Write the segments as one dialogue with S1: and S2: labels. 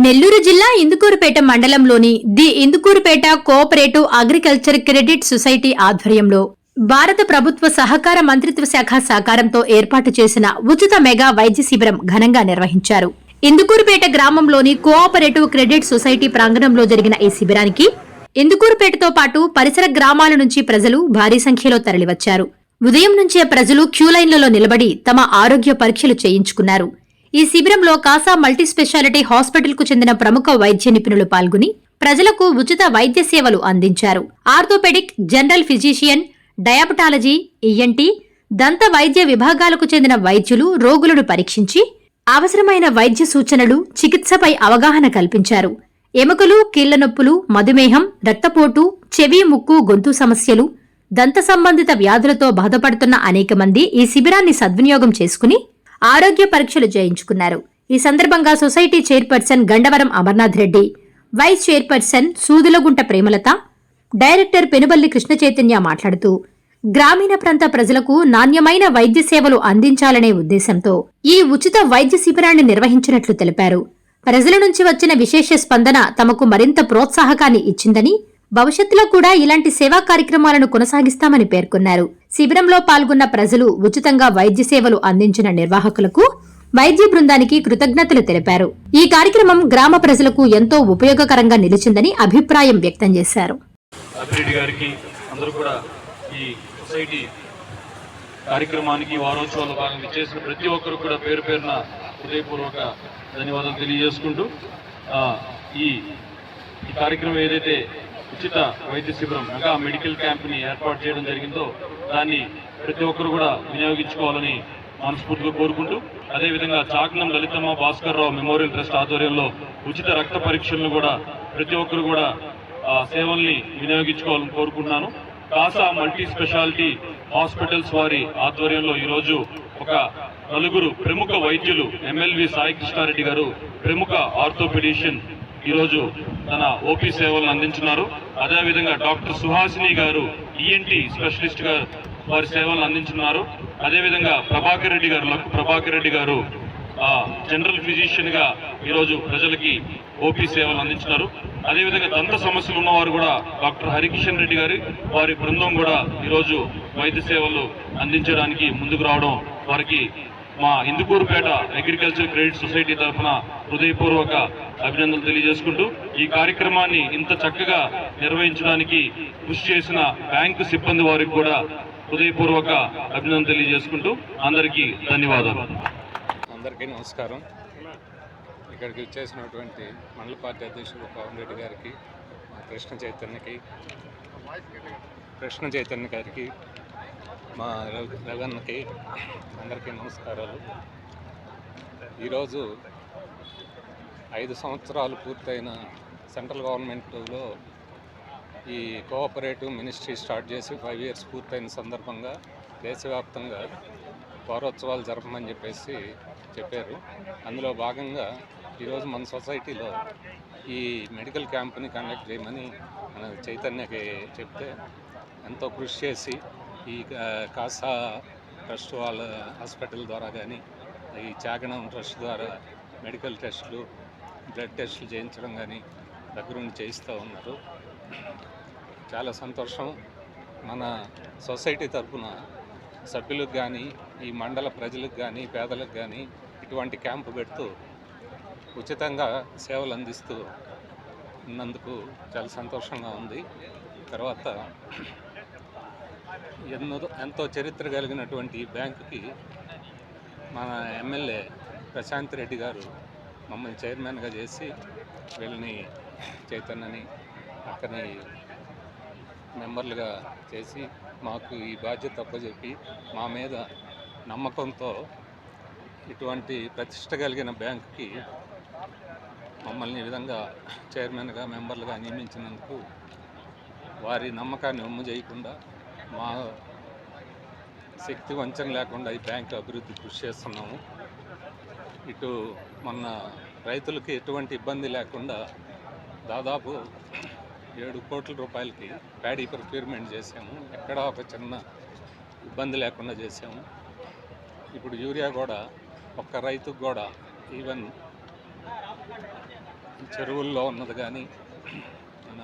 S1: నెల్లూరు జిల్లా ఇందుకూరుపేట మండలంలోని the Indukurpet cooperative agriculture credit society ఆధ్వర్యంలో భారత ప్రభుత్వ సహకార మంత్రిత్వ శాఖ సహకారంతో ఏర్పాటు చేసిన ఉచిత మెగా వైద్య శిబిరం ఘనంగా నిర్వహించారు. ఇందుకూరుపేట గ్రామంలోని కోఆపరేటివ్ క్రెడిట్ సొసైటీ ప్రాంగణంలో జరిగిన ఈ శిబిరానికి ఇందుకూరుపేటతో పాటు పరిసర గ్రామాల నుంచి ప్రజలు భారీ సంఖ్యలో తరలివచ్చారు. ఉదయం నుంచే ప్రజలు క్యూలైన్లలో నిలబడి తమ ఆరోగ్య పరీక్షలు చేయించుకున్నారు. ఈ శిబిరంలో కాసా మల్టీ స్పెషాలిటీ హాస్పిటల్ కు చెందిన ప్రముఖ వైద్య నిపుణులు పాల్గొని ప్రజలకు ఉచిత వైద్య సేవలు అందించారు. Orthopaedic, general physician, diabetology, ENT, దంత వైద్య విభాగాలకు చెందిన వైద్యులు రోగులను పరీక్షించి అవసరమైన వైద్య సూచనలు, చికిత్సపై అవగాహన కల్పించారు. ఎముకలు, కీళ్ల నొప్పులు, మధుమేహం, రక్తపోటు, చెవి, ముక్కు, గొంతు సమస్యలు, దంత సంబంధిత వ్యాధులతో బాధపడుతున్న అనేక మంది ఈ శిబిరాన్ని సద్వినియోగం చేసుకుని ఆరోగ్య పరీక్షలు చేయించుకున్నారు. ఈ సందర్భంగా society chairperson Gandavaram Amarnath Reddy, vice chairperson Sudulagunta Premalatha, director Penuballi Krishna Chaitanya మాట్లాడుతూ గ్రామీణ ప్రాంత ప్రజలకు నాణ్యమైన వైద్య సేవలు అందించాలనే ఉద్దేశంతో ఈ ఉచిత వైద్య శిబిరాన్ని నిర్వహించినట్లు తెలిపారు. ప్రజల నుంచి వచ్చిన విశేష స్పందన తమకు మరింత ప్రోత్సాహకాన్ని ఇచ్చిందని, భవిష్యత్తులో కూడా ఇలాంటి సేవా కార్యక్రమాలను కొనసాగిస్తామని పేర్కొన్నారు. శిబిరంలో పాల్గొన్న ప్రజలు ఉచితంగా వైద్య సేవలు అందించిన నిర్వాహకులకు, వైద్య బృందానికి కృతజ్ఞతలు తెలిపారు. ఈ కార్యక్రమం గ్రామ ప్రజలకు ఎంతో ఉపయోగకరంగా నిలిచిందని అభిప్రాయం వ్యక్తం చేశారు.
S2: కార్యక్రమానికి వారోత్సవాల భాగంగా చేసిన ప్రతి ఒక్కరు కూడా పేరు పేరున హృదయపూర్వక ధన్యవాదాలు తెలియజేసుకుంటూ ఈ కార్యక్రమం ఏదైతే ఉచిత వైద్య శిబిరం మెగా మెడికల్ క్యాంప్ని ఏర్పాటు చేయడం జరిగిందో దాన్ని ప్రతి ఒక్కరు కూడా వినియోగించుకోవాలని మనస్ఫూర్తిగా కోరుకుంటూ, అదేవిధంగా చాకనం లలితమ్మ భాస్కర్ రావు మెమోరియల్ ట్రస్ట్ ఆధ్వర్యంలో ఉచిత రక్త పరీక్షలను కూడా ప్రతి ఒక్కరు కూడా సేవల్ని వినియోగించుకోవాలని కోరుకుంటున్నాను. కాసా మల్టీ స్పెషాలిటీ హాస్పిటల్స్ వారి ఆధ్వర్యంలో ఈరోజు ఒక నలుగురు ప్రముఖ వైద్యులు, ఎమ్మెల్వి సాయి కృష్ణారెడ్డి గారు ప్రముఖ ఆర్థోపెడిషియన్ ఈరోజు తన ఓపీ సేవలను అందించున్నారు. అదేవిధంగా డాక్టర్ సుహాసిని గారు ఈఎన్టీ స్పెషలిస్ట్ గా వారి సేవలను అందించున్నారు. అదేవిధంగా లక్కు ప్రభాకర్ రెడ్డి గారు జనరల్ ఫిజిషియన్ గా ఈరోజు ప్రజలకి ఓపీ సేవలు అందించినారు. అదేవిధంగా దంత సమస్యలు ఉన్నవారు కూడా డాక్టర్ హరికిషన్ రెడ్డి గారి వారి బృందం కూడా ఈరోజు వైద్య సేవలు అందించడానికి ముందుకు రావడం వారికి మా ఇందుకూరుపేట అగ్రికల్చర్ క్రెడిట్ సొసైటీ తరఫున హృదయపూర్వక అభినందనలు తెలియజేసుకుంటూ, ఈ కార్యక్రమాన్ని ఇంత చక్కగా నిర్వహించడానికి కృషి చేసిన బ్యాంకు సిబ్బంది వారికి కూడా హృదయపూర్వక అభినందనలు తెలియజేసుకుంటూ అందరికీ ధన్యవాదాలు.
S3: అందరికీ నమస్కారం. ఇక్కడికి వచ్చేసినటువంటి మండల పార్టీ అధ్యక్షుడు పవన్ రెడ్డి గారికి, కృష్ణ చైతన్య గారికి, మా రవన్నకి అందరికీ నమస్కారాలు. ఈరోజు 5 సంవత్సరాలు పూర్తయిన సెంట్రల్ గవర్నమెంట్లో ఈ కోఆపరేటివ్ మినిస్ట్రీ స్టార్ట్ చేసి 5 ఇయర్స్ పూర్తయిన సందర్భంగా దేశవ్యాప్తంగా వారోత్సవాలు జరపమని చెప్పారు. అందులో భాగంగా ఈరోజు మన సొసైటీలో ఈ మెడికల్ క్యాంప్ని కండక్ట్ చేయమని మన చైతన్యకి చెప్తే ఎంతో కృషి చేసి ఈ కాసా ట్రస్ట్ వాళ్ళ హాస్పిటల్ ద్వారా కానీ, ఈ చాగనం ట్రస్ట్ ద్వారా మెడికల్ టెస్టులు, బ్లడ్ టెస్టులు చేయించడం కానీ దగ్గరుండి చేయిస్తూ ఉన్నారు. చాలా సంతోషం. మన సొసైటీ తరఫున సభ్యులకు కానీ, ఈ మండల ప్రజలకు కానీ, పేదలకు కానీ ఇటువంటి క్యాంపు పెడుతూ ఉచితంగా సేవలు అందిస్తూ ఉన్నందుకు చాలా సంతోషంగా ఉంది. తర్వాత ఎంతో చరిత్ర కలిగినటువంటి బ్యాంకుకి మన ఎమ్మెల్యే ప్రశాంత్ రెడ్డి గారు మమ్మల్ని చైర్మన్గా చేసి వీళ్ళని చైతన్యని అక్కని మెంబర్లుగా చేసి మాకు ఈ బాధ్యత అప్పచెప్పి మా మీద నమ్మకంతో ఇటువంటి ప్రతిష్ట కలిగిన బ్యాంకుకి మమ్మల్ని ఈ విధంగా చైర్మన్గా, మెంబర్లుగా నియమించినందుకు వారి నమ్మకాన్ని ఒమ్ము చేయకుండా, మా శక్తి వంచన లేకుండా ఈ బ్యాంకు అభివృద్ధి కృషి చేస్తున్నాము. ఇటు మన రైతులకి ఎటువంటి ఇబ్బంది లేకుండా దాదాపు 7 కోట్ల రూపాయలకి ప్యాడీ ప్రొక్యూర్మెంట్ చేసాము. ఎక్కడా ఒక చిన్న ఇబ్బంది లేకుండా చేసాము. ఇప్పుడు యూరియా కూడా ఒక్క రైతుకు కూడా ఈవెన్ చెరువుల్లో ఉన్నది కానీ మన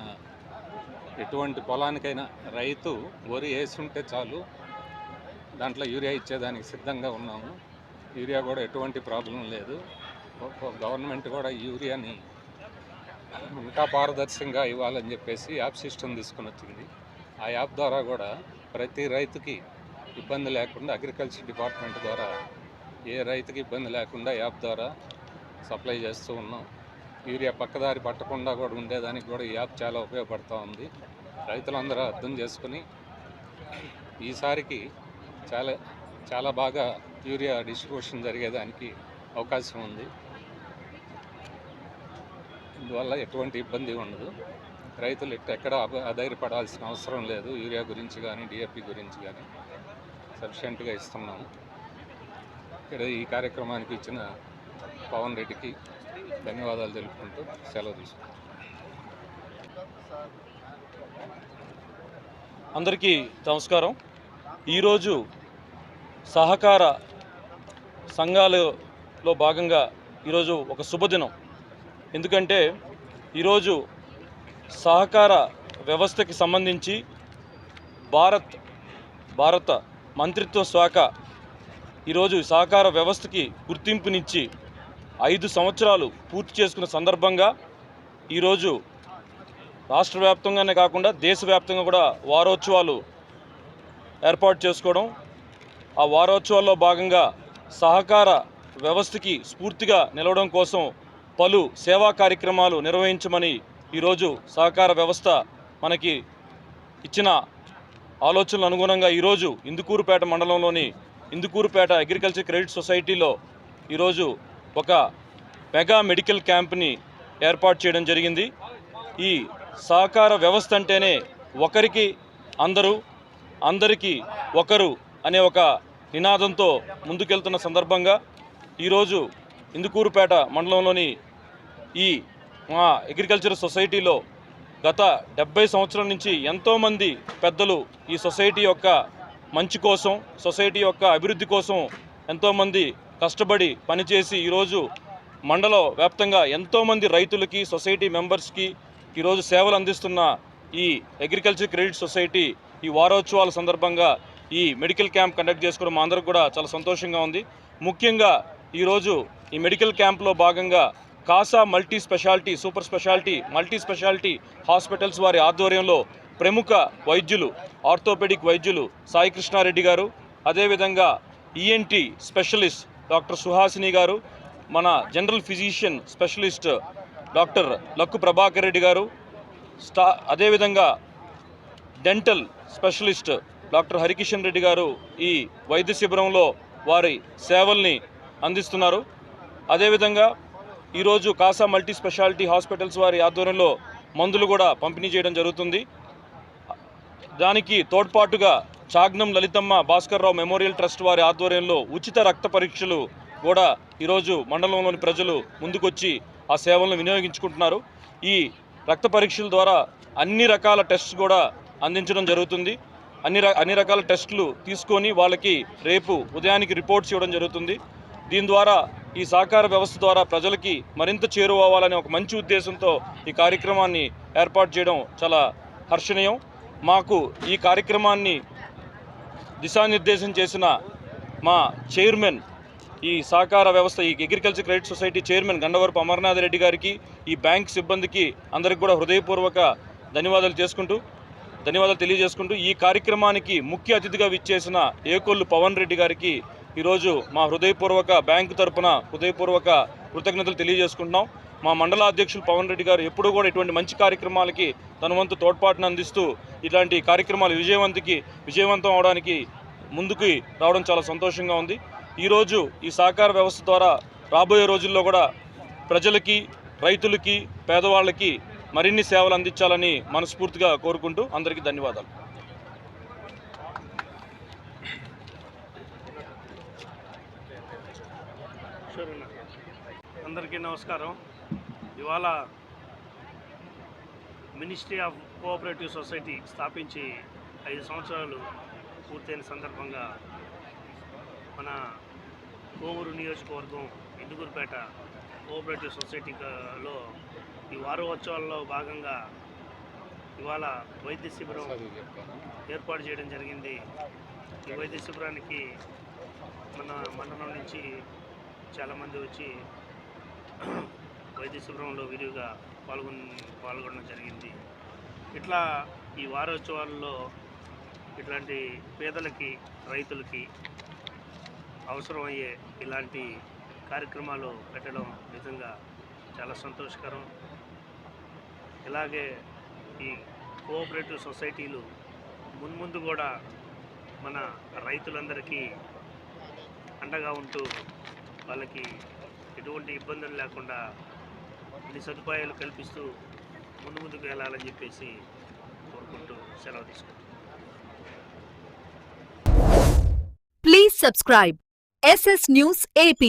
S3: ఎటువంటి పొలానికైనా రైతు వరి వేసుంటే చాలు దాంట్లో యూరియా ఇచ్చేదానికి సిద్ధంగా ఉన్నాము. యూరియా కూడా ఎటువంటి ప్రాబ్లం లేదు. గవర్నమెంట్ కూడా యూరియాని ఇంకా పారదర్శకంగా ఇవ్వాలని చెప్పేసి యాప్ సిస్టమ్ తీసుకుని వచ్చింది. ఆ యాప్ ద్వారా కూడా ప్రతి రైతుకి ఇబ్బంది లేకుండా అగ్రికల్చర్ డిపార్ట్మెంట్ ద్వారా ఏ రైతుకి ఇబ్బంది లేకుండా యాప్ ద్వారా సప్లై చేస్తూ ఉన్నాం. యూరియా పక్కదారి పట్టకుండా కూడా ఉండేదానికి కూడా ఈ యాప్ చాలా ఉపయోగపడుతూ ఉంది. రైతులందరూ అర్థం చేసుకుని ఈసారికి చాలా బాగా యూరియా డిస్ట్రిబ్యూషన్ జరిగేదానికి అవకాశం ఉంది. ఇందువల్ల ఎటువంటి ఇబ్బంది ఉండదు. రైతులు ఎక్కడ అధైర్యపడాల్సిన అవసరం లేదు. యూరియా గురించి కానీ డిఏపి గురించి కానీ సఫిషియెంట్గా ఇస్తున్నాము. ఇక్కడ ఈ కార్యక్రమానికి ఇచ్చిన పవన్ రెడ్డికి ధన్యవాదాలు తెలుపుకుంటూ సెలవు తీసుకుంటాం.
S4: అందరికీ నమస్కారం. ఈరోజు సహకార సంఘాలలో భాగంగా ఈరోజు ఒక శుభదినం. ఎందుకంటే ఈరోజు సహకార వ్యవస్థకి సంబంధించి భారత మంత్రిత్వ శాఖ ఈరోజు సహకార వ్యవస్థకి గుర్తింపునిచ్చి 5 సంవత్సరాలు పూర్తి చేసుకున్న సందర్భంగా ఈరోజు రాష్ట్ర వ్యాప్తంగానే కాకుండా దేశవ్యాప్తంగా కూడా వారోత్సవాలు ఏర్పాటు చేసుకోవడం, ఆ వారోత్సవాల్లో భాగంగా సహకార వ్యవస్థకి స్ఫూర్తిగా నిలవడం కోసం పలు సేవా కార్యక్రమాలు నిర్వహించమని ఈరోజు సహకార వ్యవస్థ మనకి ఇచ్చిన ఆలోచనలు అనుగుణంగా ఈరోజు ఇందుకూరుపేట మండలంలోని ఇందుకూరుపేట అగ్రికల్చర్ క్రెడిట్ సొసైటీలో ఈరోజు ఒక మెగా మెడికల్ క్యాంప్ని ఏర్పాటు చేయడం జరిగింది. ఈ సహకార వ్యవస్థ అంటేనే ఒకరికి అందరూ, అందరికీ ఒకరు అనే ఒక నినాదంతో ముందుకెళ్తున్న సందర్భంగా ఈరోజు ఇందుకూరుపేట మండలంలోని ఈ మా అగ్రికల్చర్ సొసైటీలో గత 70 సంవత్సరాల నుంచి ఎంతోమంది పెద్దలు ఈ సొసైటీ యొక్క మంచి కోసం, సొసైటీ యొక్క అభివృద్ధి కోసం ఎంతోమంది కష్టపడి పనిచేసి ఈరోజు మండల వ్యాప్తంగా ఎంతోమంది రైతులకి, సొసైటీ మెంబర్స్కి ఈరోజు సేవలు అందిస్తున్న ఈ అగ్రికల్చర్ క్రెడిట్ సొసైటీ ఈ వారోత్సవాల సందర్భంగా ఈ మెడికల్ క్యాంప్ కండక్ట్ చేసుకోవడం మా అందరికి కూడా చాలా సంతోషంగా ఉంది. ముఖ్యంగా ఈరోజు ఈ మెడికల్ క్యాంప్లో భాగంగా కాసా multi speciality, super speciality, multi speciality hospitals వారి ఆధ్వర్యంలో ప్రముఖ వైద్యులు, ఆర్థోపెడిక్ వైద్యులు సాయి కృష్ణారెడ్డి గారు, అదేవిధంగా ఈఎన్టీ స్పెషలిస్ట్ డాక్టర్ సుహాసిని గారు, మన general physician specialist doctor luck Prabhakar Reddy గారు, అదేవిధంగా dental specialist doctor Harikishan Reddy గారు ఈ వైద్య శిబిరంలో వారి సేవల్ని అందిస్తున్నారు. అదేవిధంగా ఈరోజు కాసా మల్టీ స్పెషాలిటీ హాస్పిటల్స్ వారి ఆధ్వర్యంలో మందులు కూడా పంపిణీ చేయడం జరుగుతుంది. దానికి తోడ్పాటుగా చాగ్నం లలితమ్మ భాస్కర్రావు మెమోరియల్ ట్రస్ట్ వారి ఆధ్వర్యంలో ఉచిత రక్త పరీక్షలు కూడా ఈరోజు మండలంలోని ప్రజలు ముందుకొచ్చి ఆ సేవలను వినియోగించుకుంటున్నారు. ఈ రక్త పరీక్షల ద్వారా అన్ని రకాల టెస్ట్ కూడా అందించడం జరుగుతుంది. అన్ని రకాల టెస్టులు తీసుకొని వాళ్ళకి రేపు ఉదయానికి రిపోర్ట్స్ ఇవ్వడం జరుగుతుంది. దీని ద్వారా ఈ సహకార వ్యవస్థ ద్వారా ప్రజలకి మరింత చేరువవ్వాలనే ఒక మంచి ఉద్దేశంతో ఈ కార్యక్రమాన్ని ఏర్పాటు చేయడం చాలా హర్షణీయం. మాకు ఈ కార్యక్రమాన్ని దిశానిర్దేశం చేసిన మా చైర్మన్, ఈ సహకార వ్యవస్థ, ఈ agriculture credit society chairman Gandavarapu Amarnath Reddy గారికి, ఈ బ్యాంక్ సిబ్బందికి అందరికి కూడా హృదయపూర్వక ధన్యవాదాలు తెలియజేసుకుంటూ ఈ కార్యక్రమానికి ముఖ్య అతిథిగా విచ్చేసిన ఏకొల్లు పవన్ రెడ్డి గారికి ఈరోజు మా హృదయపూర్వక బ్యాంకు తరపున హృదయపూర్వక కృతజ్ఞతలు తెలియజేసుకుంటున్నాం. మా మండల అధ్యక్షులు పవన్ రెడ్డి గారు ఎప్పుడూ కూడా ఇటువంటి మంచి కార్యక్రమాలకి తన వంతు తోడ్పాటును అందిస్తూ ఇలాంటి కార్యక్రమాలు విజయవంతం అవడానికి ముందుకు రావడం చాలా సంతోషంగా ఉంది. ఈరోజు ఈ సహకార వ్యవస్థ ద్వారా రాబోయే రోజుల్లో కూడా ప్రజలకి, రైతులకి, పేదవాళ్ళకి మరిన్ని సేవలు అందించాలని మనస్ఫూర్తిగా కోరుకుంటూ అందరికీ ధన్యవాదాలు.
S5: అందరికీ నమస్కారం. ఇవాళ మినిస్ట్రీ ఆఫ్ కోఆపరేటివ్ సొసైటీ స్థాపించి 5 సంవత్సరాలు పూర్తయిన సందర్భంగా మన కోవూరు నియోజకవర్గం ఇందుకూరుపేట కోఆపరేటివ్ సొసైటీలో వారోత్సవాల్లో భాగంగా ఇవాళ వైద్య శిబిరం ఏర్పాటు చేయడం జరిగింది. ఈ వైద్య శిబిరానికి మన మండలం నుంచి చాలామంది వచ్చి వైద్య శిబిరంలో విరివిగా పాల్గొనడం జరిగింది. ఇట్లా ఈ వారోత్సవాల్లో ఇట్లాంటి పేదలకి, రైతులకి అవసరమయ్యే ఇలాంటి కార్యక్రమాలు పెట్టడం నిజంగా చాలా సంతోషకరం. ఇలాగే ఈ కోఆపరేటివ్ సొసైటీలు మున్ముందు కూడా మన రైతులందరికీ అండగా ఉంటూ వాళ్ళకి ఎటువంటి ఇబ్బందులు లేకుండా అన్ని సదుపాయాలు కల్పిస్తూ ముందుకు వెళ్ళాలని చెప్పేసి కోరుకుంటూ సెలవు తీసుకుంటాం.
S6: Please subscribe SS News AP.